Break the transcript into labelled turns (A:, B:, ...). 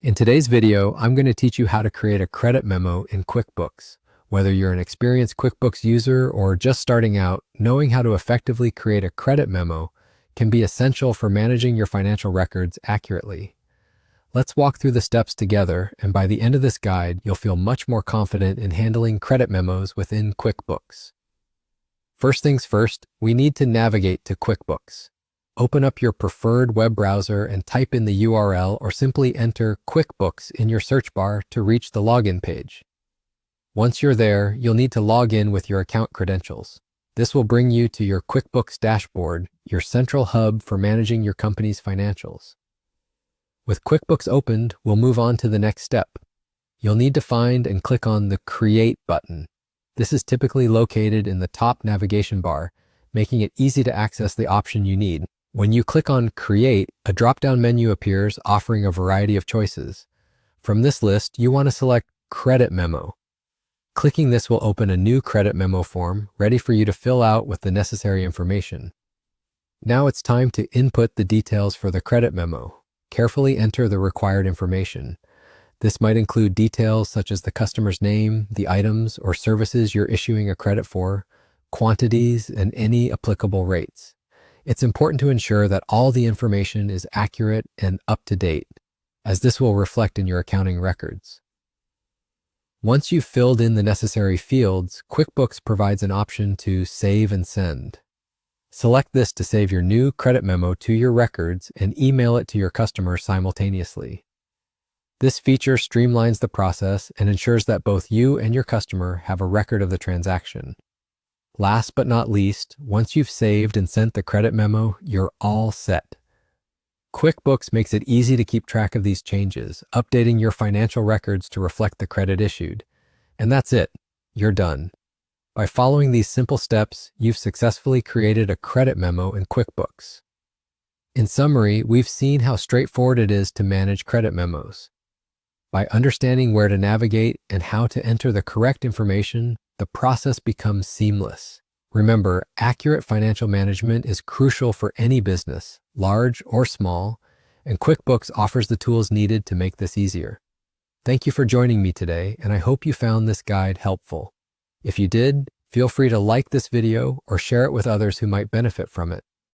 A: In today's video, I'm going to teach you how to create a credit memo in QuickBooks. Whether you're an experienced QuickBooks user or just starting out, knowing how to effectively create a credit memo can be essential for managing your financial records accurately. Let's walk through the steps together, and by the end of this guide, you'll feel much more confident in handling credit memos within QuickBooks. First things first, we need to navigate to QuickBooks. Open up your preferred web browser and type in the URL or simply enter QuickBooks in your search bar to reach the login page. Once you're there, you'll need to log in with your account credentials. This will bring you to your QuickBooks dashboard, your central hub for managing your company's financials. With QuickBooks opened, we'll move on to the next step. You'll need to find and click on the Create button. This is typically located in the top navigation bar, making it easy to access the option you need. When you click on Create, a drop-down menu appears offering a variety of choices. From this list, you want to select Credit Memo. Clicking this will open a new credit memo form, ready for you to fill out with the necessary information. Now it's time to input the details for the credit memo. Carefully enter the required information. This might include details such as the customer's name, the items or services you're issuing a credit for, quantities, and any applicable rates. It's important to ensure that all the information is accurate and up to date, as this will reflect in your accounting records. Once you've filled in the necessary fields, QuickBooks provides an option to Save and Send. Select this to save your new credit memo to your records and email it to your customer simultaneously. This feature streamlines the process and ensures that both you and your customer have a record of the transaction. Last but not least, once you've saved and sent the credit memo, you're all set. QuickBooks makes it easy to keep track of these changes, updating your financial records to reflect the credit issued. And that's it. You're done. By following these simple steps, you've successfully created a credit memo in QuickBooks. In summary, we've seen how straightforward it is to manage credit memos. By understanding where to navigate and how to enter the correct information, the process becomes seamless. Remember, accurate financial management is crucial for any business, large or small, and QuickBooks offers the tools needed to make this easier. Thank you for joining me today, and I hope you found this guide helpful. If you did, feel free to like this video or share it with others who might benefit from it.